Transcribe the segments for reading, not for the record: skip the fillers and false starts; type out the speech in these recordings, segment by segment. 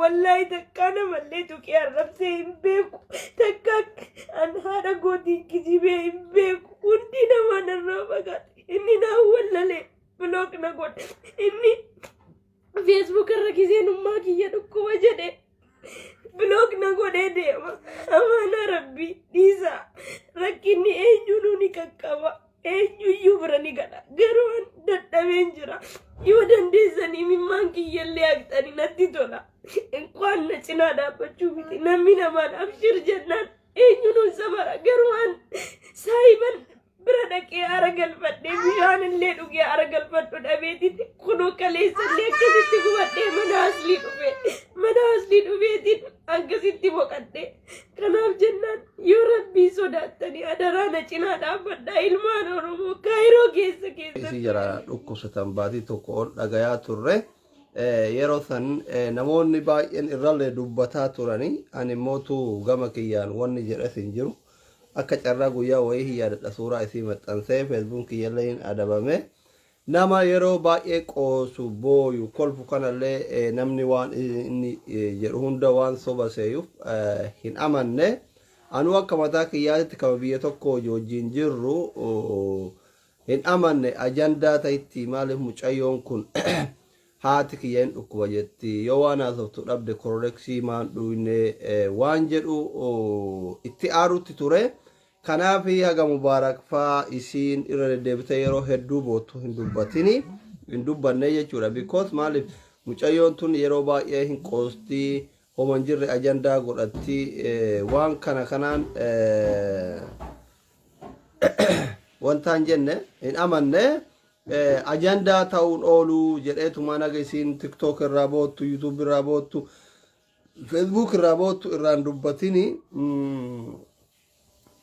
والله تكانا مليتو كي الربسي بيكو تكاك أنهار قوتي كجيبه بيكو كنتنا ما نرابقات إني ناولا لي بلوك نقول إني فيسبوك الركيزين أماكي يدكو وجده بلوك نقول ديما أمانا ربي ديسا ركيني جنوني كاكاوا يبرني كذا غيرون دتابين جرا يودن ديزني ممان كي يلي أكتري نتيجولا إن كان نشنا دابتشوبي نمينا ما نبشر جنان ينون سمرا غيرون سايبن برادك يا أرجل فدي بيان اللي دوك يا أرجل فدو دابيتي كنو كليس اللي كذي تقول مناسلي دوبيتي أنكسيتي بوكتة كناف جنان يوربي سوداتني أدرانا شنا دابدا إلمان ورمو كايرو كيس isi jara dhukkubsatan baatii tokko ol dhagayaa turre yeroo san namoonni baay'een irrallee dubbataa turani ani mootu gama kiyyaan wanni jedhes hin jiru akka carraa guyyaa wayii hiyyaadha suuraa isii maxxansee Facebook kiyyalleen adabame nama yeroo baay'ee qoosu booyu kolfu kanallee namni waan inni jedhu hunda waan soba seeyuuf hin amanne anu akka mataa kiyyaatti kama biyya tokko wajjin jirru hin amanne ajandaa ta'itti maaliif mucayyoon kun haati kiyyeen dhukkuba jetti yoo waan haasoftu dhabde korreksii maan dhuyne waan jedhu itti aarutti ture kanaaf haga mubaarak faa isiin irra deddeebitee yeroo hedduu bootu hin dubbanne jechuudha because maaliif mucayyoon tun yeroo baay'ee hin qoostii homan jirre ajandaa godhatti waan kanaan wantaan jenne hin amanne ajandaa ta'uun oolu jedheetuma nagasiin TikTok irraa boottu YouTube irraa boottu Facebook irraa boottu irraan dubbatini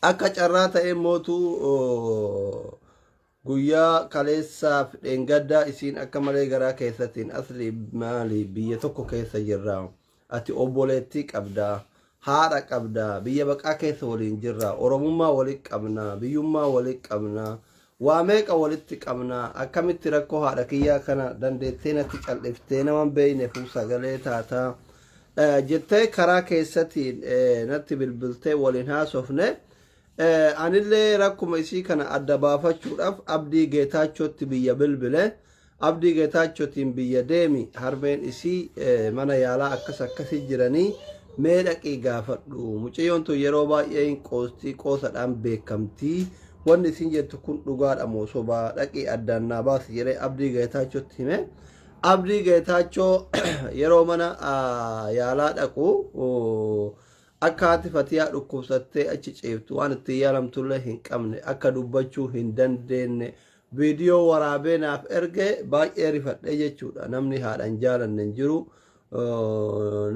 akka carraa ta'e mootu guyyaa kaleessaaf dheengaddaa isiin akka malee garaa keessattiin asli maali biyya tokko keessa jirra ati obboleettii qabdaa haadha qabda biyya baqaa keessa waliin jirra oromummaa walitti qabna biyyummaa walitti qabna waa meeqa walitti qabna akkamitti rakkoo haadha kiyyaa kana dandeettee natti cal'iftee nama beeyne fu sagalee taata jettee karaa keessattiin natti bilbiltee waliin haasofne anillee rakkuma isii kana adda baafachuudhaaf abdii geetaachotti biyya bilbile abdii geetaachootiin biyya deemi harmeen isii mana yaalaa akkasii jiranii mee dhaqii gaafadhu mucayyoon tun yeroo baay'ee qoostii qoosadhaan beekamtii wanni isin jettu kun dhugaadha moo sobaa dhaqii addaannaa baasi jedhee abdii geetaachotti hime abdii geetaachoo yeroo mana yaalaa dhaqu akka haati fatiyaa dhukkubsattee achi ceeftu waan itti yaalamtullee hin qabne akka dubbachuu hin dandeenye viidiyoo waraabee naaf erge baay'ee rifadhe jechuudha namni haadhan jaalanne hin jiru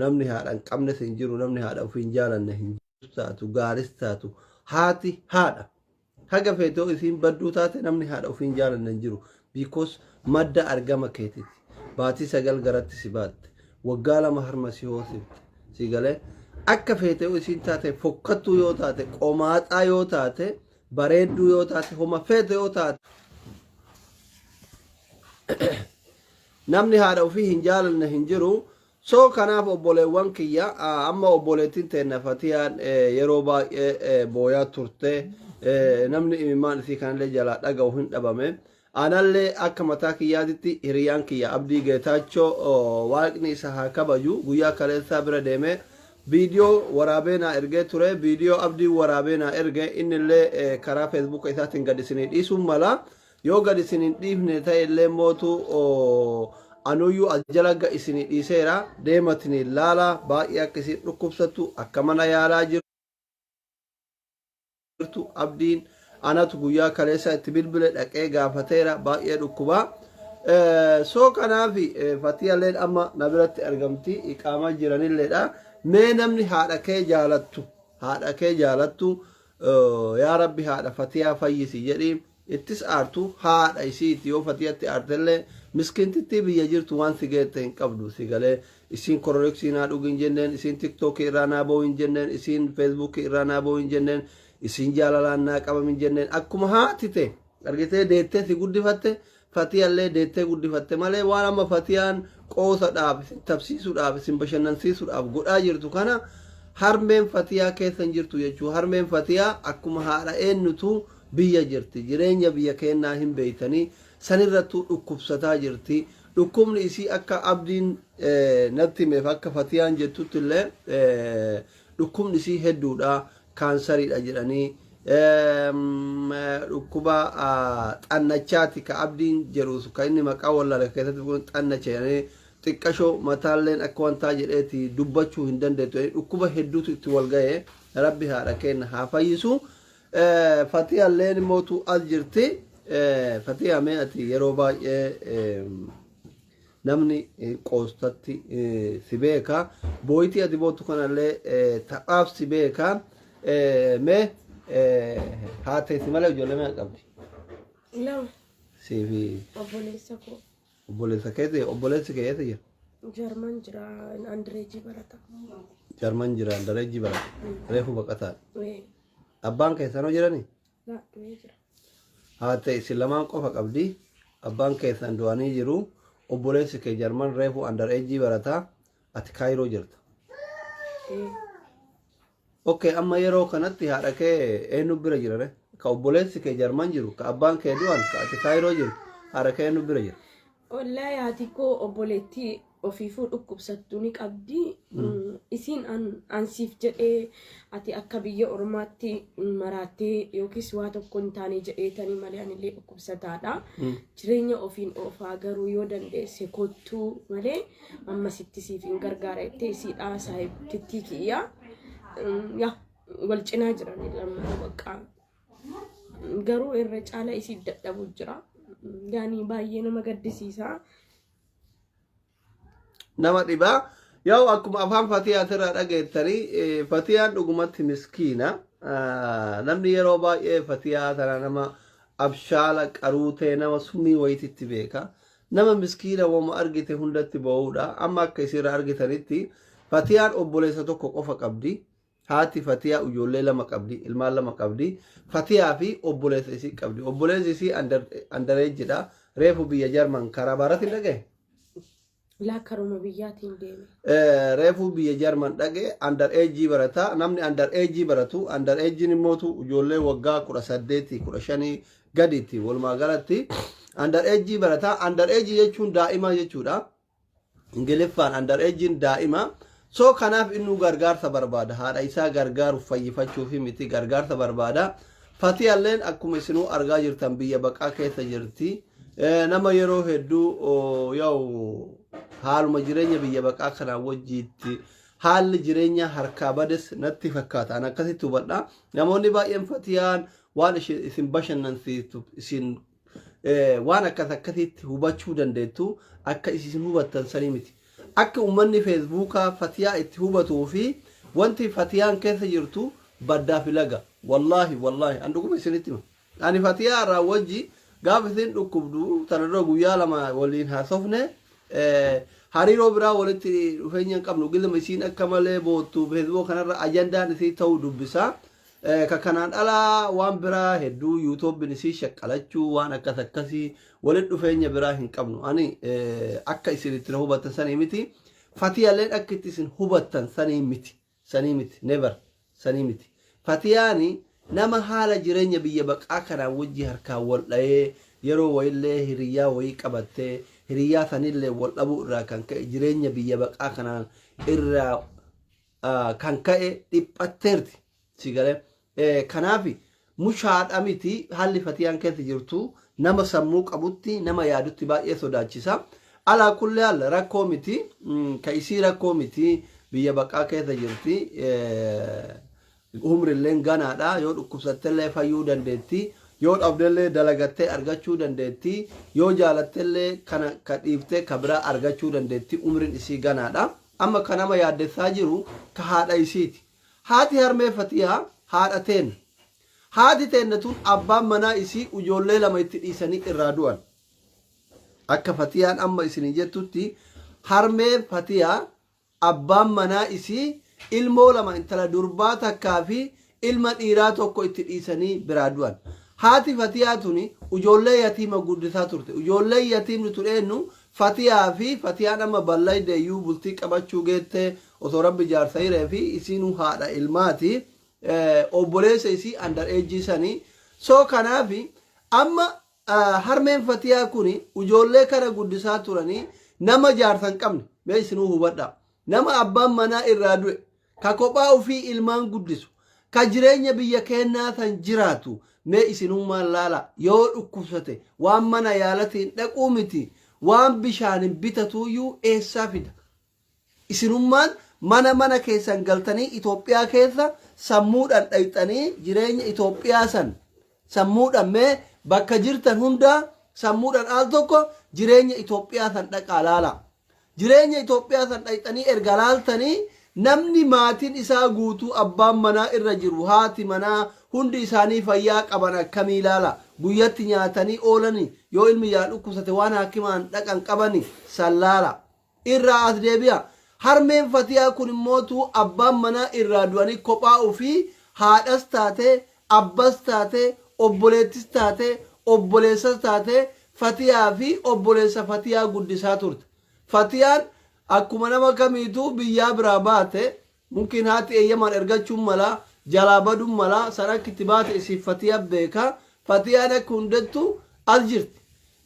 namni haadhan qabnes hin jiru namni haadha ofiin jaalanne hin taatu gaaris taatu haati haadha haga feetoo isiin badduu taate namni haadha ofiin jaalanne hin jiru because madda argama keetiti baatii 9 garatti si baatte waggaa 2 harma si hoosifte si galee akka feetoo isiin taate fokkattuu yoo taate qomaaxaa yoo taate bareedduu yoo taate homa feete yoo taate namni haadha ofii hin jaalanne hin jiru so kanaaf obboleewwan kiyya amma obboleettiin teenna fatiyaan yeroo baay'ee booyaa turte namni imimmaan isii kanallee jalaa dhaga'u hin dhabame anallee akka mataa kiyyaatitti hiriyaan kiyya abdii geetaachoo waaqni isa haa kabaju guyyaa kaleessaa bira deeme viidiyoo waraabee naa ergee ture viidiyoo abdii waraabee naa erge innillee karaa Facebook isaatiin gad isinii dhiisuun mala yoo gad isin dhiifne ta'e illee mootu anuyyuu ajjalaga isin dhiiseera deematini laala baay'ee akka isin dhukkubsattu akka mana yaalaa jirtu abdiin anatu guyyaa kaleessa itti bilbile dhaqee gaafateera baay'ee dhukkuba soo kanaaf fatiyalleen amma na biratti argamti iqaamaa jiranilleedha mee namni haadha kee jaalattu yaa rabbi haadha fatiyaa fayyisi jedhii ittis aartu haadha isiiti yoo fatiyatti aartellee miskintitti biyya jirtu waan si geette hin qabdu si galee isiin korreksii naa dhugu hin jenneen isiin TikTok irraa naa ba'u hin jenneen isiin Facebook irraa naa ba'u hin jenneen isiin jaalalaan naa qabam hin jenneen akkuma haati ta'e argitee deettee si guddifatte fatiyaallee deettee guddifatte malee waan amma fatiyaan qoosadhaaf tabsiisuudhaaf isin bashannansiisuudhaaf godhaa jirtu kana harmeen fatiyaa keessa hin jirtu jechuu. Harmeen fatiyaa akkuma haadha eenyutu biyya jirti. Jireenya biyya keenyaa hin beeytanii sanirrattuu dhukkubsataa jirti. Dhukkubni isii akka abdiin natti himeef akka fatiyaan jettutti illee dhukkubni isii hedduudha. Kaansariidha jedhanii dhukkuba xannachaati ka abdiin jedhuus ka inni maqaa wallaala keessatti xannacha jedhanii xiqqashoo mataalleen akka wantaa jedheeti dubbachuu hin dandeettu. Dhukkuba hedduutu itti wal ga'ee rabbi haadha keenya haa fayyisu. Fatiyaalleen mootu as jirti. Fatiyaa mee ati yeroo baay'ee namni qoostatti si beeka. Booyitii ati bootu kanallee taphaaf si beeka. Mee haatee si malee ijoollee meeqa qabdi? Lama. Siifi Obboleessa koo. obboleessa keeti obboleessi kee eessa jira? Jarman jira Andireejii barata. Jarman jira Andireejii barata. Reefu baqataa. Abbaan keessanoo jiranii? Laa du'ee jira. Haatee isin lamaan qofa qabdi. Abbaan keessan du'anii jiru. Obboleessi kee Jarman reefu Andireejii barataa. Ati Kaayiroo jirta. Okay, amma yeroo kanatti haadha kee eenyu bira jira? Ka obboleessi kee Jarman jiru, ka abbaan kee du'an, ka ati Kaayiroo jiru, haadha kee eenyu bira jira? Wallahi haati koo obboleettii ofiifuu dhukkubsattuu ni qabdi. Isiin ansiif jedhee ati akka biyya ormaatti maraattee yookiis waa tokko hin taane jedheetanii malee anillee dhukkubsataadha. Jireenya ofiin oofaa garuu yoo dandeesse kottuu malee amma sitti siif hin gargaara jettee isiidhaa saahibtittii kiyya. Wal cinaa jiran lamaan bakka garuu irra caala isii dadhabu jira. Yaani baay'ee nama gaddisiisa. Nama dhibaa yoo akkuma afaan fatiyaatirraa dhageettanii fatiyaan dhugumatti miskiina. Namni yeroo baay'ee fatiyaa tana nama abshaala qaruutee nama summii wayititti beeka. Nama miskiina wama argite hundatti ba'uudha. Amma akka isirra argitanitti fatiyaan obboleessa tokko qofa qabdi. Haati fatiyaa ijoollee lama qabdi, ilmaan lama qabdi. Fatiyaa fi obboleessa isii qabdi. Obboleessi isii Andireejidha. Reefu biyya Jarman karaa baaratiin dhaga'e? Laa karuma biyyaatiin deeme. Reefu biyya Jarman dhaga'e Andireejii barata. Namni Andireejii baratu Andireejiin immoo ijoollee waggaa 18, 15 gaditti walumaa galatti Andireejii barata. Andireejii jechuun daa'ima jechuudha. Ingiliffaan Andireejiin daa'ima. So kanaaf inni gargaarsa barbaada. Haadha isaa gargaaruuf fayyifachuuf miti gargaarsa barbaada. Fatiyaalleen akkuma isinuu argaa jirtan biyya baqaa keessa jirti. Nama yeroo hedduu yoo haaluma jireenya biyya baqaa kanaa wajjiitti haalli jireenya harkaa bades natti fakkaata. An akkasitti hubadha. Namoonni baay'een fatiyaan waan isin bashannansiistu isin waan akkasitti hubachuu dandeettu akka isin hubattan sanii miti. Akka uummanni feesbuukaa fatiyaa itti hubatuu fi wanti fatiyaan keessa jirtu baddaa fi laga. Wallaahi an dhuguma isinitti hima. Ani fatiyaa irraa wajji gaafa isin dhukkubdu tanarra guyyaa lama waliin haasofne hariiroo biraa walitti dhufeenya hin qabnu. Gilma isiin akka malee boottu feesbuuk kanarra ajandaan isii ta'uu dubbisa. Ka kanaan alaa waan biraa hedduu yuutuubiin isii shaqqalachuu waan akkasii walitti dhufeenya biraa hin qabnu. Ani akka isin itti hubattan sanii miti. Fatiyaalleen akka itti isin hubattan sanii miti. Never sanii miti. Fatiyaani nama haala jireenya biyya baqaa kanaan wajji harkaan wal dha'ee yeroo wayillee hiriyyaa wayii qabattee hiriyyaa sanillee wal dhabuu irraa kan ka'e jireenya biyya baqaa kanaan irraa kan ka'e dhiphatteerti. Sigalee. Kanaaf mushaadha miti haalli fatiyaan keessa jirtu nama sammuu qabutti nama yaadutti baay'ee sodaachisa. Alaa kulli haala rakkoo miti ka isii rakkoo miti biyya baqaa keessa jirti. Umrilleen ganaadha yoo dhukkubsattellee fayyuu dandeetti. Yoo dhabdellee dalagattee argachuu dandeetti. Yoo jaalattellee kana ka dhiiftee ka biraa argachuu dandeetti. Umriin isii ganaadha. Amma ka nama yaaddessaa jiru ka haadha isiiti. Haati harmee fatiyaa haadha teen. Haati teenne tun abbaan manaa isii ijoollee lama itti dhiisanii irraa du'an. Akka fatiyaan amma isinii jettutti harmee fatiyaa abbaan manaa isii ilmoo lama intala durbaa takkaa fi ilma dhiiraa tokko itti dhiisanii biraa du'an. haati fatiyaa tuni ijoollee yatiima guddisaa turte ijoollee yatiimni tureennu fatiyaa fi fatiyaan amma ballayde iyyuu bultii qabachuu geette osoo rabbi jaarsayiree fi isiinuu haadha ilmaati obboleessa isii andar eejjisanii soo kanaafi amma harmeen fatiyaa kuni ijoollee kana guddisaa turanii nama jaarsan qabne mee isinuu hubadha nama abbaan manaa irraa du'e ka kophaa ofii ilmaan guddisu ka jireenya biyya keenyaa san jiraatu mee isinummaan laala yoo dhukkubsate waan mana yaalatiin dhaquu miti waan bishaanin bitatuuyyuu eessaa fida isinummaan mana keessan galtanii Itoophiyaa keessa sammuudhaan dhayxanii jireenya Itoophiyaa san sammuudhaan mee bakka jirtan hundaa sammuudhaan al tokko jireenya Itoophiyaa san dhaqaa laala jireenya Itoophiyaa san dhayxanii erga laaltanii namni maatiin isaa guutuu abbaan manaa irra jiru haati manaa hundi isaanii fayyaa qaban akkamii laala guyyatti nyaatanii oolanii yoo ilmi yaa dhukkubsate waan hakimaan dhaqan qabani sallaala irraa as deebi'a harmeen fatiyaa kun immootu abbaan manaa irraa du'anii kophaa ofii haadhas taate abbas taate obboleettis taate obboleessas taate fatiyaa fi obboleessa fatiyaa guddisaa turte fatiyaan akkuma nama kamiitu biyyaa biraa baate mungkin haati eeyyamaan ergachuun mala jalaa baduun mala sarakkitti baate isiif fatiyaa beeka fatiyaan akka hundattu as jirti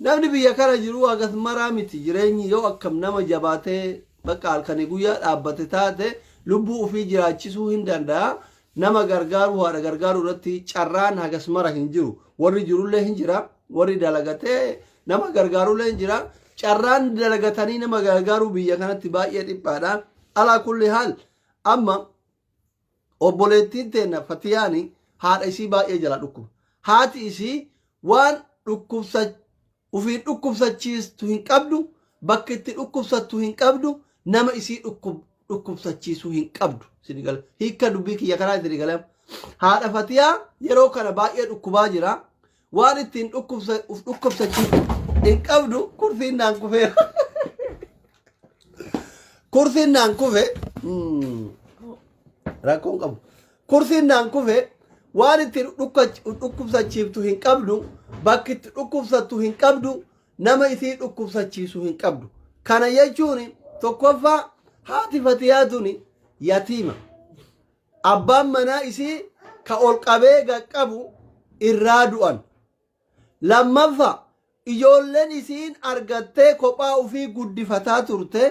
namni biyya kana jiru agas maraa miti jireenyi yoo akkam nama jabaatee bakka halkanii guyyaa dhaabbate taate lubbuu ofii jiraachisuu hin danda'a nama gargaaru haadha gargaaru irratti carraan hagas mara hin jiru warri jirullee hin jira warri dalagatee nama gargaarullee hin jira carraan dalagatanii nama gargaaru biyya kanatti baay'ee dhiphaadha alaa kulli haal amma obboleettiin teenna fatiyaani haadha isii baay'ee jala dhukkuba haati isii waan ufiin dhukkubsachiistu hin qabdu bakka itti dhukkubsattu hin qabdu nama isii dhukkubsachiisu hin qabdu sinigala hiikka dubbii kiyya kanaa sinigala haadha fatiyaa yeroo kana baay'ee dhukkubaa jira waan ittiin dhukkubsachiisu hin qabdu kursiin naan kufeera kursiin naan kufe rakkoon qabu kursiin naan kufe waan ittiin dhukkubsachiiftu hin qabdu bakki itti dhukkubsattu hin qabdu nama isii dhukkubsachiisu hin qabdu kana jechuun tokkoffaa haati fatiyaa tuni yatiima abbaan manaa isii ka ol qabee qaqqabu irraa du'an lammaffaa ijoolleen isiin argattee kophaa ofii guddifataa turte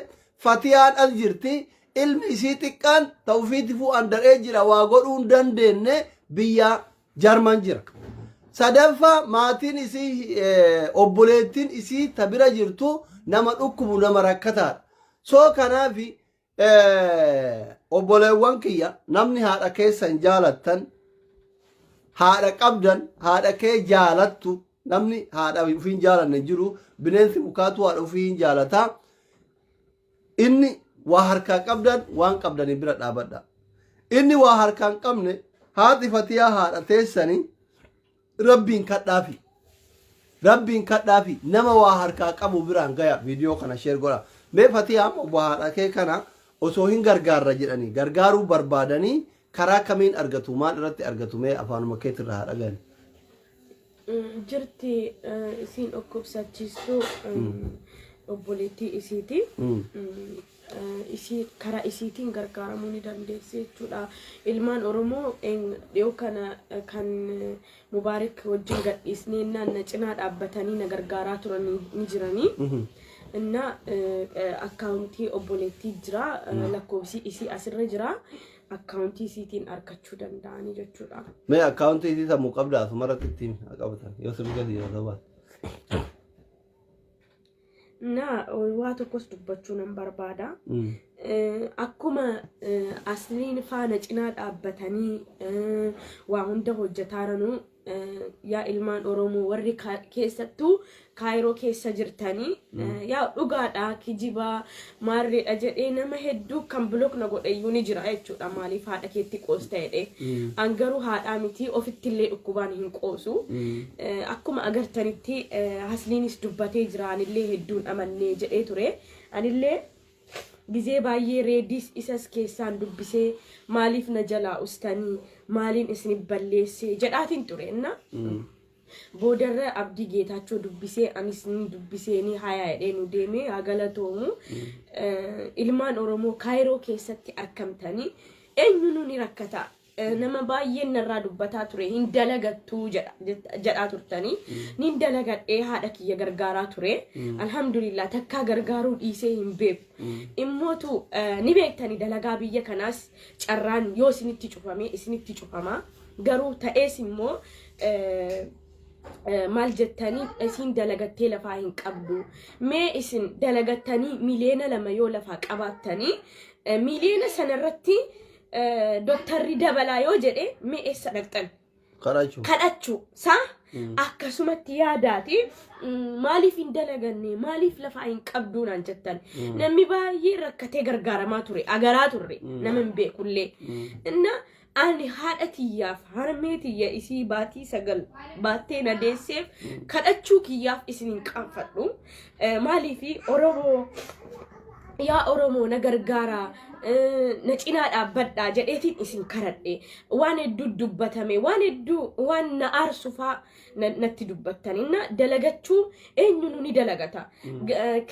fatiyaan as jirti ilmi isii xiqqaan ta'ufiitifuu andar'ee jira waa godhuu hin dandeenye biyya jarman jira sadaffaa maatiin isii obboleettiin isii ta bira jirtu nama dhukkubu nama rakkataadha soo kanaafi obboleewwan kiyya namni haadha keessan jaalattan haadha qabdan haadha kee jaalattu namni haadha ufiin jaalanne jiru bineensi mukaatu haadha ufiin jaalata inni waa harkaa qabdan waan qabdanii bira dhaabadha inni waa harkaan qabne haati fatiyaa haadha teessanii rabbiin kadhaafi nama waa harkaa qabu biraan gaya viidiyoo kana sheer godha mee fatiyaa obbo haadha kee kana osoo hin gargaarra jedhanii gargaaruu barbaadanii karaa kamiin argatu maal irratti argatu mee afaanuma keetirraa haadha gani jirti isiin dhukkubsachiistu obboleettii isiiti isii karaa isiitiin gargaaramuu ni dandeessi jechuudha ilmaan oromoo dhiyoo kana kan mubaarak wajjin gadhiisnee naanna cinaa dhaabbatanii na gargaaraa turan ni jiranii inna akkaawuntii obboleettii jira lakkoofsi isii asirra jira akkaawuntii isiitiin argachuu danda'anii jechuudha mee akkaawuntii isii sammuu qabdaa asumarratti ittiin qabatan yoo sirriitti yoo ta'u na waa tokkos dubbachuu nan barbaada akkuma asliin faana cinaa dhaabbatanii waa hunda hojjetaaranu yaa ilmaan oromoo warri keessattuu kaayiroo keessa jirtanii yaa dhugaadha kijibaa maarreedha jedhee nama hedduu kan bilookna godheyyuu ni jira jechuudha maaliif haadha keetti qoosta jedhee angaruu haadhaa miti ofittillee dhukkubaan hin qoosu akkuma agartanitti asliinis dubbatee jiraanillee hedduun amannee jedhee ture anillee gizee baay'ee reedis isas keessaan dubbisee maaliif na jalaa ustaanii maaliin isin balleesse jedhaatiin ture inna Boodarra abdii geetaachoo dubbisee anis ni dubbisee ni haya jedhee nu deemee hagalatoomu ilmaan Oromoo Kaayiroo keessatti argamtanii eenyuun ni rakkata nama baay'een narraa dubbataa ture hin dalagattuu jedhaa turtanii ni dalagadhee haadha kiyya gargaaraa ture alhamdulillah takkaa gargaaruu dhiisee hin beeku immootu ni beektanii dalagaa biyya kanaas carraan yoo isinitti cufame isinitti cufama garuu ta'ees immoo maal jettanii isin dalagattee lafaa hin qabdu mee isin dalagattanii miliyoona 2 yoo lafaa qabaattanii miliyoona sanarratti doktarri dabalaa yoo jedhe mee eessa dhaqxan kadhachuu sa akkasumatti yaadaati maaliif hin dalaganne maaliif lafaa hin qabdu naan jettan namni baay'ee rakkatee gargaaramaa ture agaraa turre nama hin beekullee inna ani haadha tiyyaaf harmee tiyya isii baatii 9 baattee na deesseef kadhachuu kiyyaaf isin hin qaanfadhu maaliifi Oromoo yaa Oromoo na gargaara na cinaa dhaabbadhaa jedheetiin isin kadhadhe waan hedduu dubbatame waan na aarsufaa natti dubbattanina dalagachuu eenyuun ni dalagata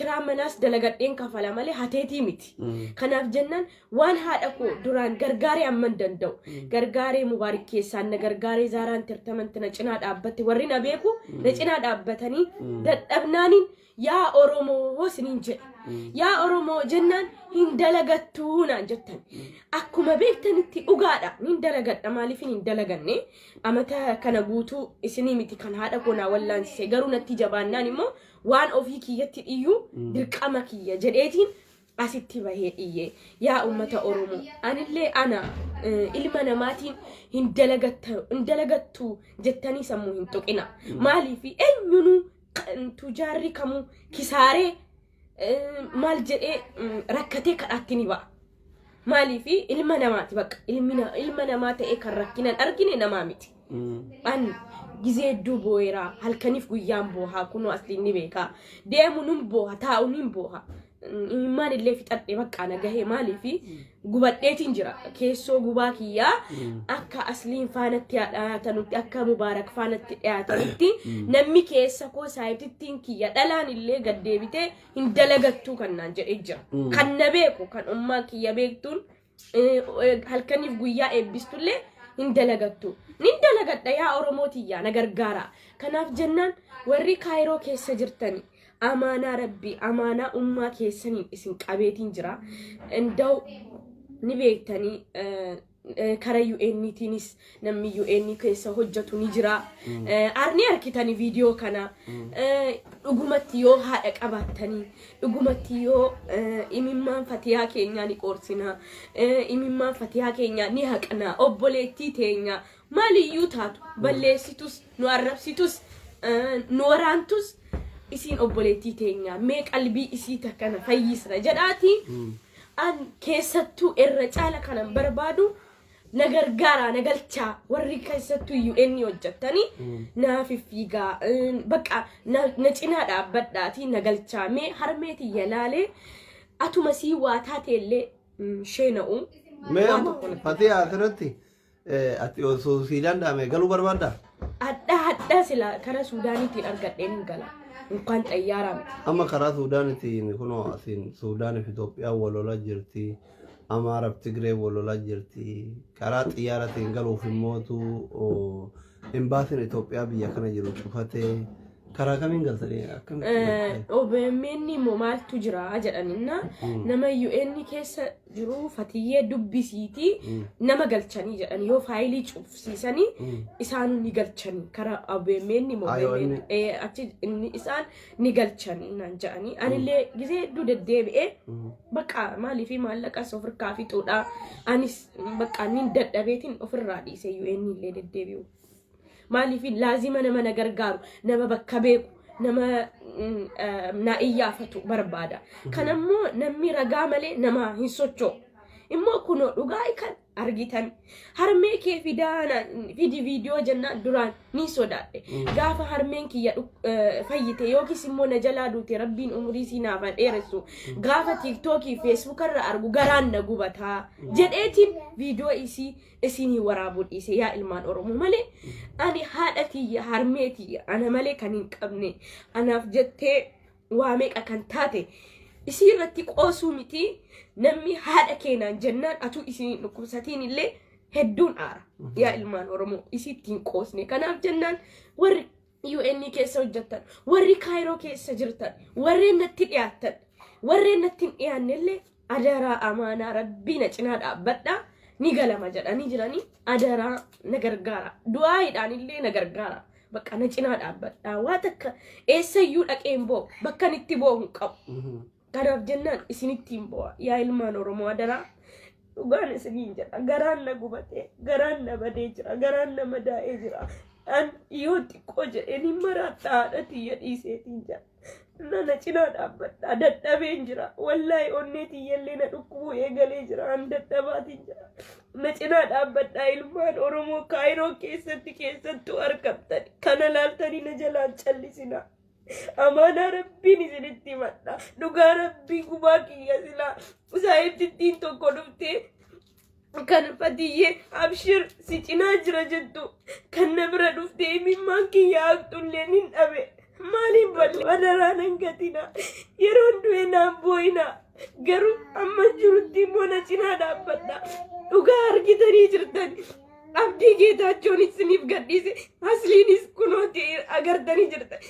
kiraa manaas dalagadheen kafala malee hateetii miti kanaaf jennaan waan haadha koo duraan gargaaree amman danda'u gargaaree Mubaarik keessaan na gargaaree Zaaraan Tirtamanti na cinaa dhaabbatte warri na beeku na cinaa dhaabbatanii dadhabnaaniin yaa Oromoo siniin jedhe yaa Oromoo jennaan hin dalagattuu naan jettan akkuma beektanitti dhugaadha hin dalagadha maaliif hin dalaganne amata kana guutuu isinii miti kan haadha koonaa wallaansise garuu natti jabaannaan immoo waan ofii kiyyatti dhiyyuu dirqama kiyya jedheetiin asitti bahee dhiyye yaa ummata Oromoo anillee ana ilma namaatiin hin dalagattuu jettanii sammuu hin tuqina maaliif eenyuun tujaarri kamu kisaaree maal jedhee rakkatee kadhaatti ni ba'a maaliifi ilma namaati bakka ilma namaa ta'ee kan rakkinan argine namaa miti an gizee hedduu boo'eera halkaniif guyyaan boohaa kunoo asliin ni beekaa deemu nun booha taa'u nin booha immaan illee fixadhe bakka nagahee maaliifi gubadheetiin jira keessoo gubaa kiyyaa akka asliin faanatti dhiyaatanutti akka Mubaarak faanatti dhiyaatanutti namni keessa koo saayitittiin kiyya dhalaan illee gaddeebitee hin dalagattuu kan naan jedhee jira kan na beeku kan ummaa kiyya beektuun halkaniif guyyaa eebbistullee hin dalagattu nin dalagadha yaa Oromootiyyaa na gargaara kanaaf jennaan warri Kaayiroo keessa jirtanii amaanaa rabbi amaanaa ummaa keessaniin isin qabeetiin jira enda'u ni beektanii kara UN'tiinis namni UN keessa hojjetu ni jira arni arkitanii viidiyoo kana dhugumatti yoo haadha qabaattanii dhugumatti yoo imimmaan fatiyaa keenyaa ni qoorsina imimmaan fatiyaa keenyaa ni haqna obboleettii teenya maaliyyuu taatu balleessitus nu arrabsitus nu waraantus isin obboleettii teenya mee qalbii isii takkana fayyisna jedhaati an keessattuu irra caala kanan barbaadu na gargaara na galchaa warri keessattuu UN hojjettanii naaf fiigaa bakka na cinaa dhaabbadhaati na galchaa mee harmeeti yalaalee atuma sii waa taateellee sheena'u mee fatiyaa asirratti ati osoo sii danda'ame galuu barbaadda adda sila kara Suudaaniitiin argadheen gala Unkan xayyaaraan amma karaa Suudaaniitiin kunoo asiin Suudaaniif Itoophiyaa walolaa jirti Amaaraaf Tigree walolaa jirti karaa xiyyaaratiin galuuf immootu imbaasiin Itoophiyaa biyya kana jiru cufatee karaa kamiin galtanii akkamitti OBM'n immoo maaltu jira jedhaninna nama UN keessa jiru fatiyyee dubbisiiti nama galchanii jedhan yoo faayilii cufsiisanii isaan ni galchanii karaa OBM'n immoo achi isaan ni galchanii naan jedhanii anillee gizee hedduu deddeebi'ee bakka maaliifi maallaqa ofirraa fixuudha anis bakka nin dadhabeetiin ofirraa dhiise UN illee deddeebi'u maaliifi laazima nama gargaaru nama bakka beeku nama na iyyaafatu barbaada kanammoo namni ragaa malee nama hin sochoo immoo kunoo dhugaa kan argitan harmee kee fidi viidiyoo jennaan duraan ni sodaadhe gaafa harmeen kiyya fayyite yookiis immoo na jalaa duute rabbiin umurii sii naaf dheeressu gaafa tiiktookii feesbuuk irra argu garaan na gubataa jedheetiin viidiyoo isinii waraabuu dhiise yaa ilmaan oromoo malee ani haadha tiyya harmee tiyya ana malee kan hin qabne anaaf jettee waa meeqa kan taate isii irratti qoosuu miti namni haadha keenaan jennaan atu isin dhukkubsatiin illee hedduun aara yaa ilmaan oromoo isittiin qoosne kanaaf jennaan warri UN keessa hojjetan warri Kaayiroo keessa jirtan warreen natti dhiyaatan warreen natti dhiyaanne illee adaraa amaanaa rabbii na cinaa dhaabbadhaa ni galama jedhanii jiranii adaraa na gargaara du'aaidhaan illee na gargaara bakka na cinaa dhaabbadhaa waa takka eessayyuu dhaqeen boo bakka nitti boo hin qabu kanaaf jennaan isinittiin bo'a yaa ilmaan oromoo adaraa dhugaan isiniin jedha garaan na gubatee garaan na badee jira garaan na madaa'ee jira an yoo xiqqoo jedheen maraattaa haadha tiyya dhiiseetiin jedha na cinaa dhaabbadhaa dadhabeen jira wallaahi onnee tiyyallee na dhukkubuu eegalee jira an dadhabaatiin jira na cinaa dhaabbadhaa ilmaan oromoo Kaayiroo keessattuu argamtan kana laaltanii na jalaan callisinaa amana rabbiin isinitti himadha dhugaa rabbii gubaa kiyya silaa saayibtittiin tokko dhuftee kan fatiyyee abshir si cinaa jira jettu kan na bira dhuftee imimmaan kiyya haqxulleen hin dhabe maaliin balle adaraan hangatina yeroon du'e naan boo'ina garuu amma jirutti immoo na cinaa dhaabbadha dhugaa argitanii jirtan abdii geetaachoon isiniif gadhiise asliinis kunooti agartanii jirtan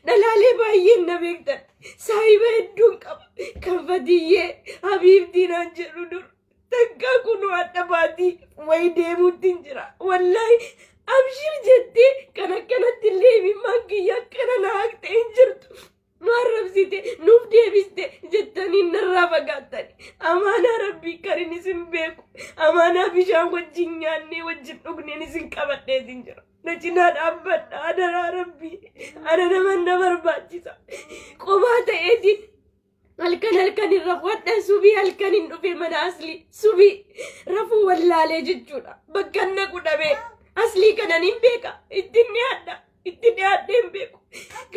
dalaalee baay'een na beektan saahiba hedduun qaba kan fatiyyee habiibtiinaan jedhu dur takkaa kunoo adda baatii wayi deemuuttiin jira wallaahi abshir jettee kan akkanatti illee imimmaan kiyya akkana na haqxee hin jirtu nu arrabsite nuuf deebiste jettanii narraa fagaattani amaanaa rabbii karin isin beeku amaanaa bishaan wajjin nyaannee wajjin dhugneen isin qabadheetin jira na cinaa dhaabbadha adaraa rabbii ana naman na barbaachisa qomaa ta'eetiin halkan irra wadhan subii halkan hin dhufe mana aslii subii rafuu wallaalee jechuudha bakkan naqu dhabee aslii kanan hin beeka itti dhiyaadhee hin beeku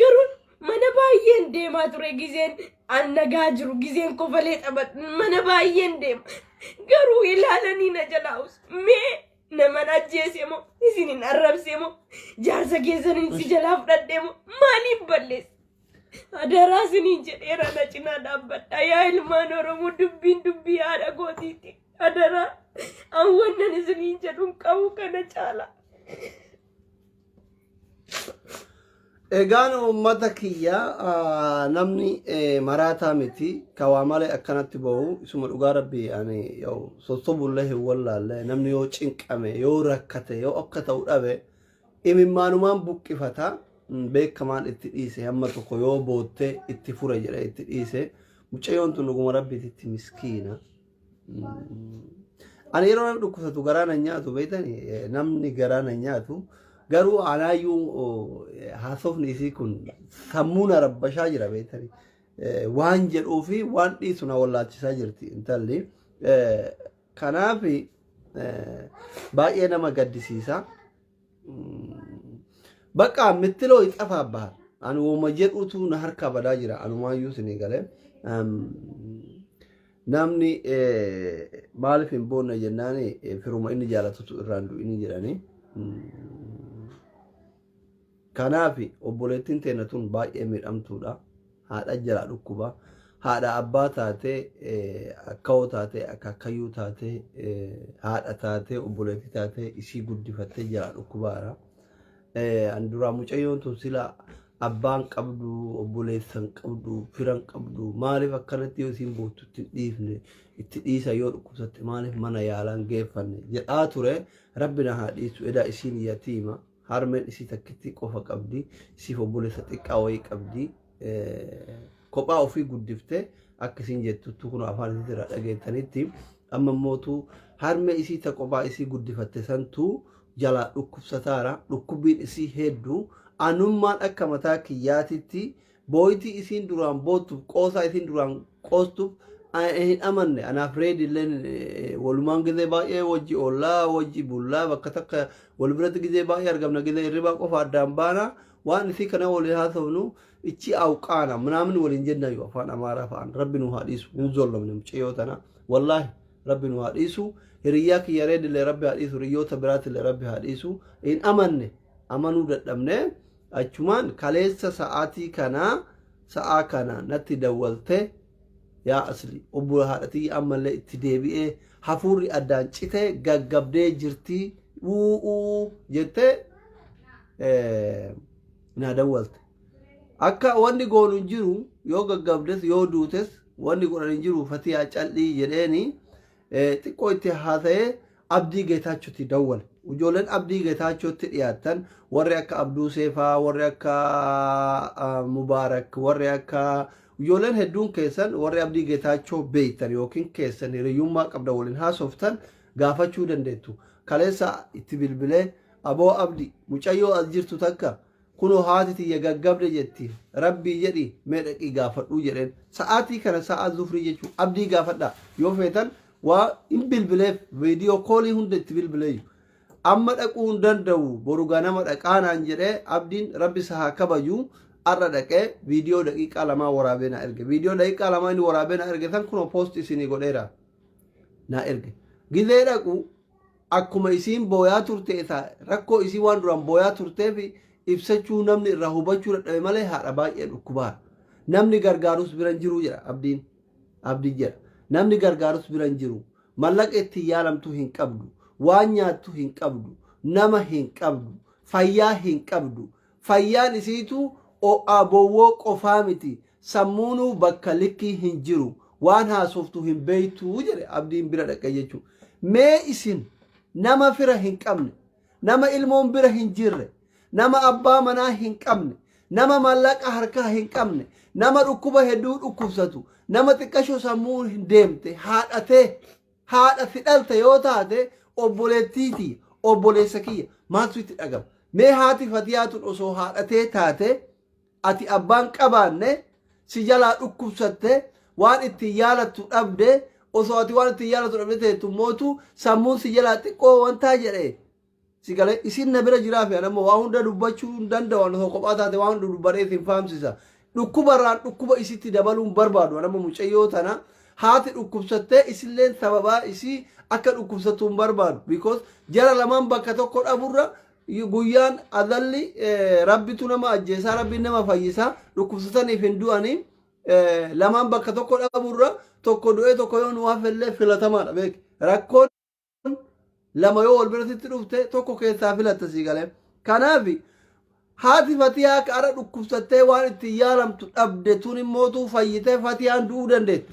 garuu mana baay'een deemaa ture gizeen annagaa jiru gizeen kofalee xabat mana baay'een deema garuu ilaalanii na jalaa'us mee naman ajjeese moo isinin arrabse moo jaarsa keessaniin si jalaa fudhadhee moo maaliif balleesse adaraa isiniin jedheera na cinaa dhaabbadha yaa ilmaan oromoo dubbii haadha gootiiti adaraa awwannan isiniin jedhuun qabu kana caala egaan uummata kiyya namni maraataa miti kawaa malee akkanatti bahu isuma dhugaa rabbii ani yoo sossobullee hin wallaalle namni yoo cinqame yoo rakkate yoo akka ta'u dhabe imimaanumaan buqqifata beekamaan itti dhiise hamma tokko yoo bootte itti fure jedhe itti dhiise mucayyoon tun dhuguma rabbiititti miskiina ani yeroo namni dhukkubsatu garaa na nyaatu beektanii namni garaa na nyaatu garuu anaayyuu haasofni isii kun sammuu na rabbashaa jira beektanii waan jedhuu fi waan dhiisu na wallaalchisaa jirti intalli kanaaf baay'ee nama gaddisiisa bakka mittiloo ixafaa bahar ani woma jedhutu na harka badaa jira anumaayyuu sinii galee namni maaliif hin boonne jennaani firuma inni jaalatutu irraan du'ini jedhanii kanaafi obboleettiin teenya tun baay'ee miidhamtuudha haadha jalaa dhukkuba haadha abbaa taatee akkawoo taatee akaakayyuu taatee haadha taatee obboleettii taatee isii guddifattee jalaa dhukkubaara an duraa mucayyoon tun sila abbaan qabdu obboleessan qabdu firan qabdu maaliif akkanatti yoo isiin boottu itti dhiisa yoo dhukkubsatte maaliif mana yaalaan geeffanne jedhaa ture rabbina haa dhiisu edaa isiin yatiima harmeen isii takkitti qofa qabdi isiif obboleessa xiqqaa wayii qabdi kophaa ofii guddiftee akkasiin jettutti kun afaan isii irraa dhageettanitti amma mootu harmee isii ta kophaa isii guddifatte santuu jalaa dhukkubsataara dhukkubbiin isii hedduu anummaan akka mataa kiyyaatitti booyitii isiin duraan boottuuf qoosaa isiin duraan qoostuuf أمن أنا فريد لين والمان كذا باقي وجي أولا وجي بولا بكتك والبرد كذا باقي أرجعنا كذا الربا كوفا دامبانا وان ثي كنا ولي هذا ونو إتشي أو كانا منامن ولينجنا يو فان أمارا فان ربي نهاديسو نزول من مشيوتنا والله ربي نهاديسو رياك يريد اللي ربي هاديسو ريو تبرات اللي ربي هاديسو إن أمنه أمنو دمنه أجمان كاليس ساعتي كنا نتي دولته يا أصلي أبو هاتي أما اللي تدبيه حفوري أدان شته جعبدي جرتي جته نادولت أكا واني قولوا نجرو يو جعبدس يو دوتس واني قولوا نجرو فتي أجلي جريني تقولت هذا أبدي جتاچو تدول وجولن أبدي جتاچو تياتن وريك أبدو سيفا وريك مبارك وريك يولن هدون كيسن وري أبدي جتاچو بيتن يوكين كيسن ريوما قبل ولن هاسوفتن غافتشو دندتو كاليسا اتبلبله أبو أبدي مچايو أجرتو تكا كنو هاتي يغغبد جتي ربي جدي ميدقي غافتو جرين ساعتي كان ساعة زفري جچو أبدي غافدا يو فيتن وا امبلبله فيديو كولي هند اتبلبله أما دقون دندو بروغانا مدقانا انجره أبدين ربي سها كبجو arra dhaqee viidiyoo daqiiqaa lamaa waraabee na erge viidiyoo daqiiqaa lamaa inni waraabee na erge san kunoo poost isinii godheera na erge gizee dhaqu akkuma isiin booyaa turte isaa rakkoo isii waan duraan booyaa turteef ibsachuu namni irraa hubachuu dadhabe malee haadha baay'ee dhukkubaa namni gargaarus biran jiru jedha abdii jedha namni gargaarus biran jiru mallaqa itti yaalamtu hin qabdu waan nyaattu hin qabdu nama hin qabdu fayyaa hin qabdu fayyaan isiitu o abowwo qofaa miti sammuunu bakka likkii hin jiru waan haasoftu hin beeytu jedhe abdiin bira dhaqe jechuudha. Mee isin nama fira hin qabne nama ilmoon bira hin jirre nama abbaa manaa hin qabne nama mallaqa harkaa hin qabne nama dhukkuba hedduu dhukkubsatu nama xiqqashoo sammuu hin deemte haadha fidhalte yoo taate obboleettiiti obboleessa kiyya maaltu itti dhagama. Mee haati fatiyaatun osoo haadhatee taate ati abbaan qabaanne si jalaa dhukkubsatte waan itti yaalattu dhabde osoo ati waan itti yaalattu dhabde teettu mootu sammuun si jalaa xiqqoo wantaa jedhe si galee isin na bira jiraafi anammoo waa hunda dubbachuu hin danda'an osoo kophaa taate waan hunda dubbaree isin fahamsisa dhukkubarraan dhukkuba isitti dabaluun barbaadu anammoo mucayyoo tana haati dhukkubsattee isilleen sababaa isii akka dhukkubsattu hin barbaadu because jara lamaan bakka tokko dhaburra guyyaan adalli rabbitu nama ajjeesaa rabbiin nama fayyisaa dhukkubsataniif hin du'anii lamaan bakka tokko dhaburra tokko du'ee tokko yoo nu hafellee filatamaadha beek rakkoon lama yoo wal biratti dhufte tokko keessaa filatta sii galee kanaaf haati fatiyaa qaara dhukkubsattee waan itti yaalamtu dhabde tun immootu fayyitee fatiyaan du'uu dandeetti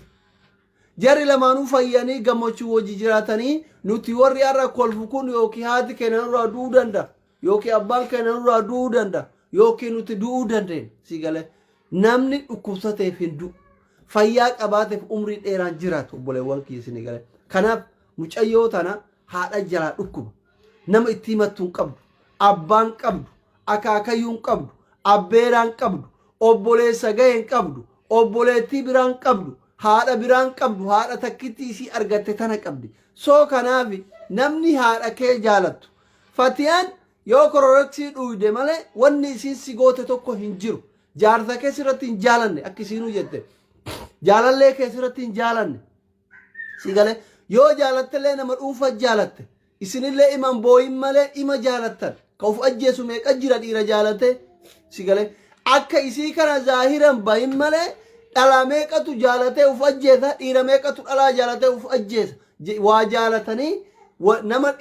jari lamaanuu fayyanii gammachuu wajji jiraatanii nuti warri har'a kolfu kun yookiin haati keenya irraa du'uu danda'a yookiin abbaan keenya irraa du'uu danda'a yookiin nuti du'uu dandeenya si galee namni dhukkubsateef hin du'u fayyaa qabaateef umrii dheeraan jiraatu obboleewwan kiyya ni galee kanaaf mucayyoo tana haadha jalaa dhukkuba nama itti himattu hin qabdu abbaan qabdu akaakayyuu hin qabdu abbeeraan qabdu obboleessa gahee hin qabdu obboleettii biraan qabdu haadha biraan qabdu haadha takkitti isii argatte tana qabdi soo kanaaf namni haadha kee jaalattu fatiyaan yoo kororoksii dhuyde malee wanni isiin si goote tokko hin jiru jaarsa kee sirratti hin jaalanne akka isiinuu jette jaalallee kee sirratti hin jaalanne si galee yoo jaalattellee nama dhuunfa jaalatte isinillee iman booyin malee ima jaalattan ka uf ajjeesu meeqa jira dhiira jaalate si galee akka isii kana zaahiran bahin malee dhala meeqatu jaalatee uf ajjeesa dhiira meeqatu dhalaa jaalatee uf ajjeesa waa jaalatanii nama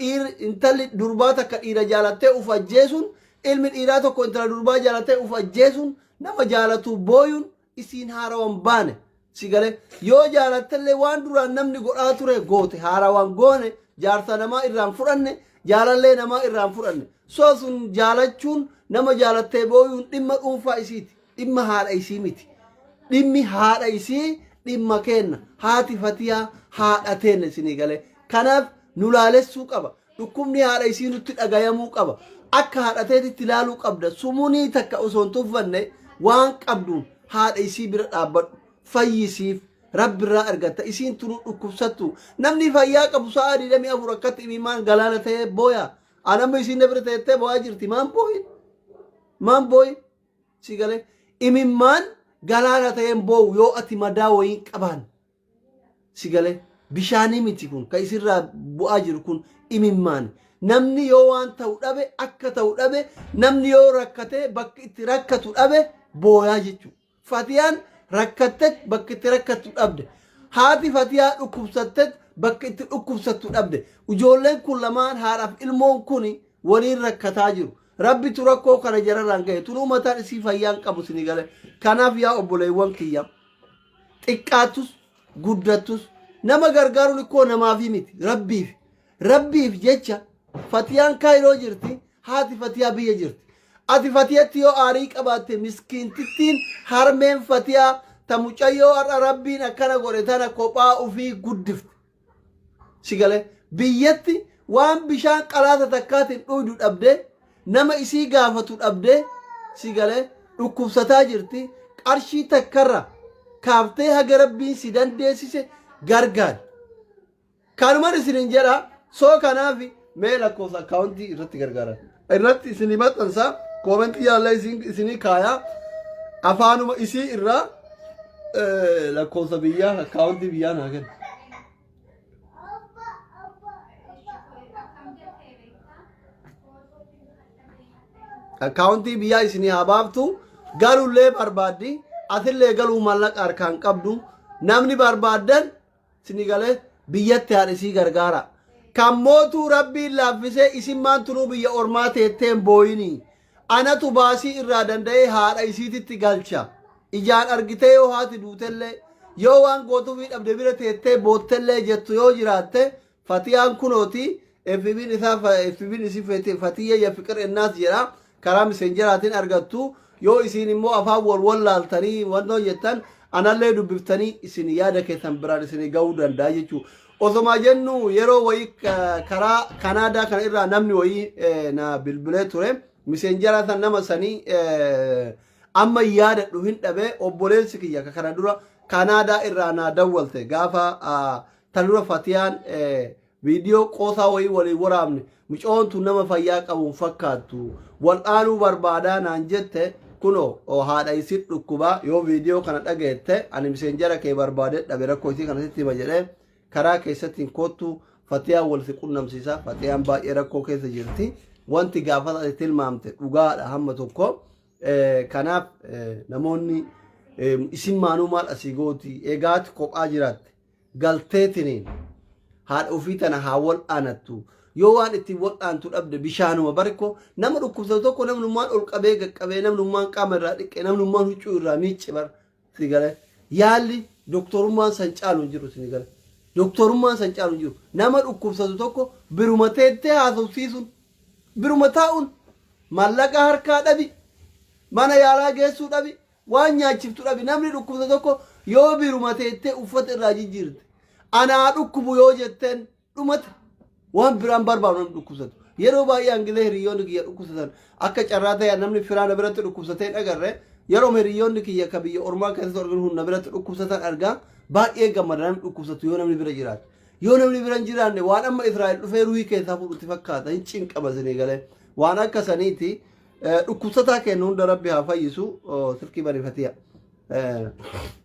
intalli durbaa takka dhiira jaalatee uf ajjeesun ilmi dhiiraa tokko intala durbaa jaalatee uf ajjeesun nama jaalatu booyun isiin haarawan baane si galee yoo jaalattellee waan duraan namni godhaa ture goote haarawan goone jaarsa namaa irraan fudhanne jaalallee namaa irraan fudhanne soo sun jaalachuun nama jaalattee booyuun dhimma dhuunfaa isiiti dhimma haadha isii miti dhimmi haadha isii dhimma kenna haati fatiyaa haadha teenne isinii galee kanaaf nu laalessuu qaba dhukkubni haadha isii nutti dhagayamuu qaba akka haadha teetitti ilaaluu qabda sumunii takka osoo hin tuffanne waan qabduun haadha isii bira dhaabbadhu fayyisiif rabbi irraa argatta isiin tunu dhukkubsattu namni fayyaa qabu sa'a 24 akkatti imimmaan galaana ta'ee booya anamma isiin bira ta'ettee booyaa jirti maan booyi si galee imimmaan galaana ta'een boowu yoo ati madaa wayiin qabaan si galee bishaanii miti kun ka isirraa bu'aa jiru kun imimmaan namni yoo waan ta'u dhabe akka ta'u dhabe namni yoo rakkatee bakki itti rakkatu dhabe booyaa jechuudha fatiyaan rakkatte bakki itti rakkatu dhabde haati fatiyaa dhukkubsatte bakki itti dhukkubsattu dhabde ijoolleen kun lamaan haadhaaf ilmoon kun waliin rakkataa jiru rabbitu rakkoo kana jararraan ga'e tunuu mataan isii fayyaan qabu sini gale kanaaf yaa obboleewwan kiyya xiqqaatus guddattus nama gargaaruun ikkoo namaafii miti rabbiif jecha fatiyaan kaayiroo jirti haati fatiyaa biyya jirti ati fatiyatti yoo aarii qabaatte miskiintittiin harmeen fatiyaa ta mucayyoo har'a rabbiin akkana godhe tana kophaa ufii guddifte si galee biyyatti waan bishaan qalaata takkaatiin dhuydu dhabde nama isii gaafatu dhabde si galee dhukkubsataa jirti qarshii takkarra kaaftee haga rabbiin si dandeessise gargaari kanuman isinin jedha soo kanaaf mee lakkoofsa akkaawuntii irratti gargaaran irratti isinii maxxansaa koomentii yaallee isinii kaayaa afaanuma isii irraa lakkoofsa biyyaa akkaawuntii biyyaa naa kenna. Akkaawuntii biyyaa isinii haa baaftu galullee barbaaddi atillee galuu mallaqa harkaan qabdu namni barbaaddan isinii galee biyyatti haadha isii gargaara. Kan mootuu rabbiin laaffisee isin maan tunuu biyya ormaa teetteen booyinii anatu baasii irraa danda'ee haadha isiititti galcha ijaan argitee yoo haati duutellee yoo waan gootuufii dhabde bira teettee boottellee jettu yoo jiraatte fatiyaan kunooti FB'n isii fatiyya ya fiqir innaas jedha karaa miseenjeraatiin argattu yoo isiin immoo afaan wal laaltanii wannoo jettan anallee dubbiftanii isin yaada keessan biraan isin ga'uu danda'a jechuudha. Osoma jennu yeroo wayii karaa Kanaadaa kana irraa namni wayii na bilbilee ture miseenjera san nama sanii amma yaadadhu hin dhabe obboleessi kiyya kana dura Kanaadaa irraa na dawwalte gaafa tanura fatiyaan viidiyoo qoosaa wayii waliin waraabne mucoontu nama fayyaa qabuun fakkaattu wal'aanuu barbaadaa naan jette kuno haadha isin dhukkubaa yoo viidiyoo kana dhageette ani miseenjera kee barbaade dhabe rakkoo isii kana sitti hima jedhee karaa keessattiin kootu fatiyaan wal si qunnamsiisa fatiyaan baay'ee rakkoo keessa jirti wanti gaafata ati tilmaamte dhugaadha hamma tokko kanaaf namoonni isin maanuu maal asii gooti eegaati kophaa jiraatte galteetiniin haadha ofii tana haa wal'aanattu yoo waan ittiin wal'aantu dhabde bishaanuma bariko nama dhukkubsatu tokko namnummaan ol qabee gaqqabee namnummaan qaama irraa dhiqqee namnummaan huccuu irraa miicce bar si gale yaalli doktorummaan san caalu hin jiru si gale doktorummaan san caalu hin jiru nama dhukkubsatu tokko biruma teettee haasofsiisuun biruma taa'uun mallaqa harkaa dhabi mana yaalaa geessuu dhabi waan nyaachiftu dhabi namni dhukkubsatu tokko yoo biruma teettee uffata irraa jijjiirte anaa dhukkubu yoo jetteen dhumate waan biraan barbaadu namni dhukkubsatu yeroo baay'ee hangilee hiriyoonni kiyya dhukkubsatan akka carraa ta'e namni firaana biratti dhukkubsatee dhagarre yeroo hiriyoonni kiyya ka biyya ormaa keessatti arginu hunda biratti dhukkubsatan argaa baay'ee gammada namni dhukkubsatu yoo namni bira jiraate yoo namni bira hin jiraanne waan amma Israa'el dhufee ruhii keessaa fudhutti fakkaata hin cinqaba sinii galee waan akka saniiti dhukkubsataa kenna hunda rabbi haa fayyisu silkii barifatiya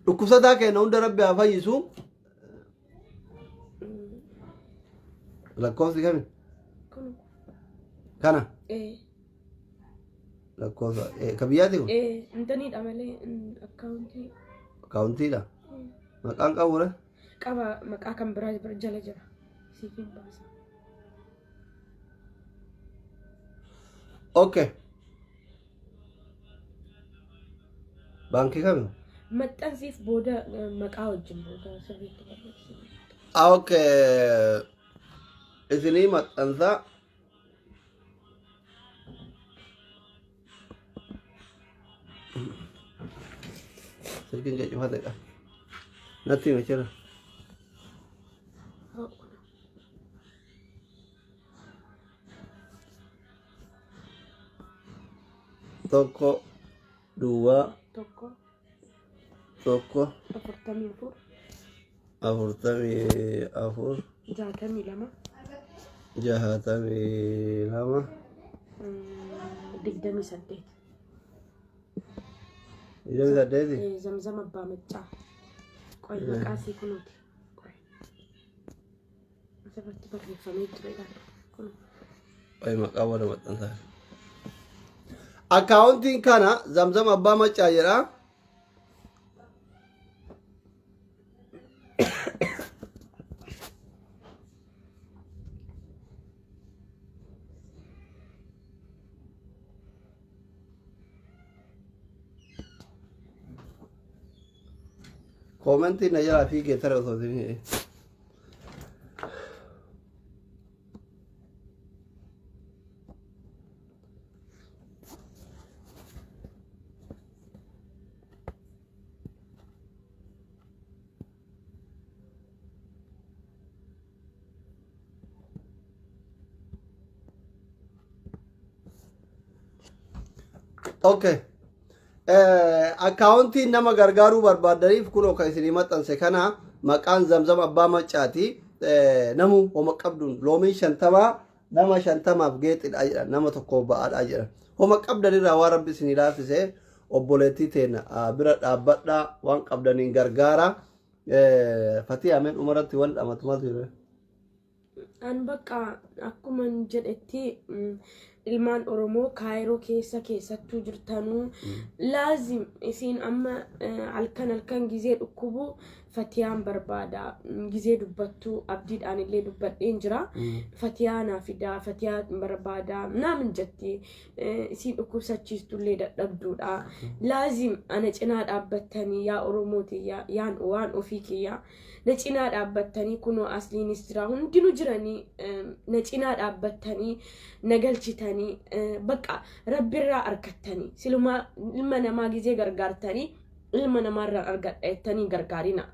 dhukkubsataa kenna hunda rabbi haa fayyisu lakkoofsi kami kana lakkoofsa ka biyyaati kun intaniidha malee akkaawuntiidha maqaan qabure qaba maqaa kan biraa jala jira siifin baasa okay baankii kami maxxansiif booda maqaa wajjin booda sirriitti barreessi okay isinii maxxansaa silkiin jajjafateedha natti hima jira tokko duwwaa tokko 44 44 afurtamii afur jaatamii lama jahatamii lama digdamii saddeet digdamii saddeeti zamzam abbaa maccaa qoy maqaa sii kunuuti qoy asirratti barreeffamee turedha kun qoy maqaa wada maxxansaa akkaawuntiin kana zamzam abbaa maccaa jedha. Komentiin na jalaa fiigee tara osoo isin okay. Akkaawuntiin nama gargaaruu barbaadaniif kun akka isinii maxxanse kana maqaan zamzam abbaa maccaati. Namu homa qabduun loomii 50 nama 50maaf geexidha jedhan nama tokko ba'aadha jedhan. Homa qabdanirraa waan rabbi isinii laafise obboleettii teenya bira dhaabbadhaa waan qabdaniin gargaara. Fatii ameen umaratti wal dhamatuma ture. An bakka akkuma jedhetti ilmaan Oromoo Kaayiroo keessattuu jirtanuu laazim isin amma halkan gizee dhukkubu Fatiyaan barbaada gizee dubbattuu abdiidhaan illee dubbadheen jira Fatiyaanaa fidaa Fatiyaa barbaada naamin jetti isin dhukkubsachiistu illee dadhabduudha laazim ana cinaa dhaabbattanii yaa Oromooti yaan waan ofii kiyyaa na cinaa dhaabbattanii kunoo asliinis jira hundinuu jiranii na cinaa dhaabbattanii na galchitanii bakka rabbirraa argattanii siluma ilma namaa gizee gargaartanii ilma namaarraa argadhaettanii gargaarina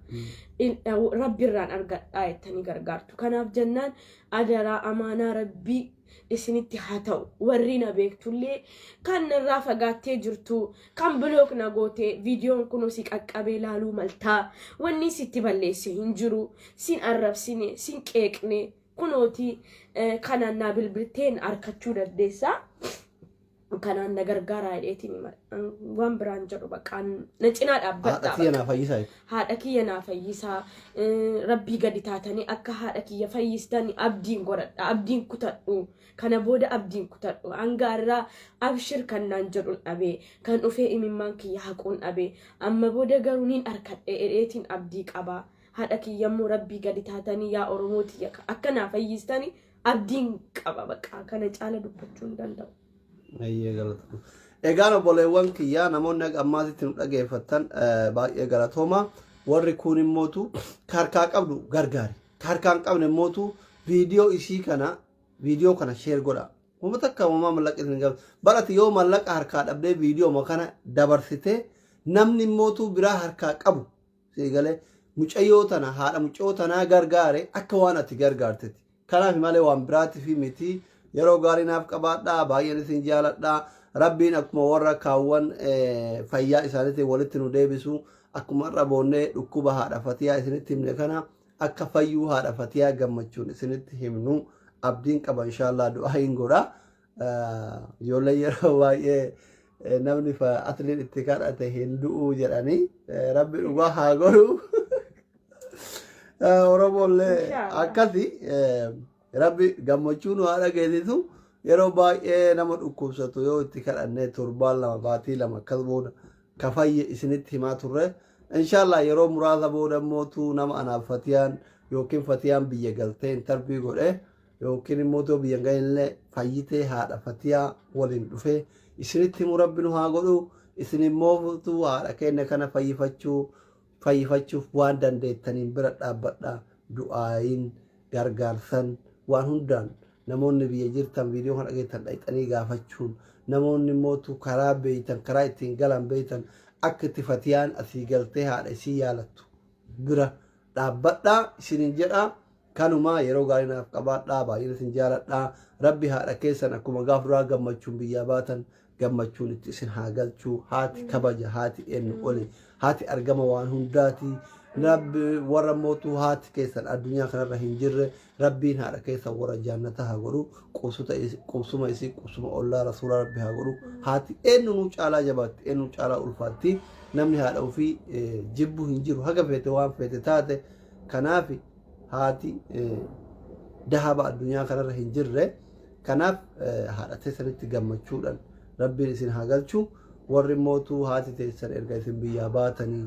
rabbirraan argadhaettanii gargaartu kanaaf jennaan adaraa amaanaa rabbii isinitti haa ta'u warri na beektullee kan narraa fagaattee jirtu kan blook na goote viidiyoon kun si qaqqabee laaluu maltaa wanni sitti balleesse hin jiru sin arrabsine sin qeeqne kunooti kanaan naa bilbilteen arkachuu dandeessa kanaan na gargaaraa jedheetiin waan biraan jedhu bakka na cinaa dhaabbadha haadha kiyya naa fayyisaa rabbii gadi taatanii akka haadha kiyya fayyistan abdiin godhadha abdiin kutadhu kana booda abdiin kutadhu hangaarraa abshir kan naan jedhuun dhabee kan dhufee imimmaan kiyya haquun dhabee amma booda garuu niin arkadhe jedheetiin abdii qabaa haadha kiyyammoo rabbii gadi taatanii yaa Oromooti akka naa fayyistanii abdiin qaba bakka kana caala dubbachuu hin danda'u. Ayyee galatooma. Egaan obboleewwan kiyyaa namoonni ammaasitti nu dhageeffatan baay'ee galatooma. Warri kun immootu harkaa qabdu gargaari. Harkaa hin qabne immootu viidiyoo kana sheer godha. Uummata akka uumamaa mallaqa isin gaafatu. Barati yoo mallaqa harkaa dhabdee viidiyoo kana dabarsitee namni immootu biraa harkaa qabu. Seegalee mucayyoo tana haadha mucayyoo tanaa gargaare akka waan ati gargaartetti. Kanaaf malee waan biraatiif miti. Yeroo gaarii naaf qabaadhaa baay'een isin jaaladhaa rabbiin akkuma warra kaawwan fayyaa isaaniitiin walitti nu deebisu akkuma irra boonnee dhukkuba haadha Fatiyaa isinitti himne kana akka fayyuu haadha Fatiyaa gammachuun isinitti himnu abdiin qaba inshaallah du'aa hin godha ijoollee yeroo baay'ee namni atliin itti kadhate hin du'uu jedhanii rabbi dhugaa haa godhu Oromoollee akkasi Rabbi gammachuun haadha geessisu yeroo baay'ee nama dhukkubsatu yoo itti kadhannee torbaan lama baatii lama akkas booda ka fayye isinitti himaa turre inshaallah yeroo muraasa booda mootu nama anaaf Fatiyaan yookiin Fatiyaan biyya galtee intarvii godhe yookiin immoo biyya gahinillee fayyitee haadha Fatiyaa waliin dhufee isinitti himu rabbi nu haa godhu isin immoo haadha keenya kana fayyifachuuf waan dandeettaniin bira dhaabbadhaa du'aayin gargaarsan waan hundaan namoonni biyya jirtan viidiyoo kana dhageettan dhayxanii gaafachuun namoonni mootu karaa beeytan karaa ittiin galan beeytan akka itti Fatiyaan asii galtee haadha isii yaalattu bira dhaabbadhaa isinin jedha kanuma yeroo gaarii naaf qabaadhaa baay'een isin jaaladhaa rabbi haadha keessan akkuma gaaf duraa gammachuun biyyaa baatan gammachuun itti isin haa galchuu haati kabaja haati eenyu oli haati argama waan hundaati rabbi warra mootuu haati keessan addunyaa kanarra hin jirre rabbiin haadha keessan warra jaannata haa godhu qubsuma isii qubsuma ollaa rasuula rabbi haa godhu haati eenyunuu caalaa jabaatti eenyunuu caalaa ulfaatti namni haadha ofii jibbu hin jiru haga feete waan feete taate kanaaf haati dahaba addunyaa kanarra hin jirre kanaaf haadha teessanitti gammachuudhaan rabbiin isin haa galchu warri mootuu haati teessan erga isin biyyaa baatanii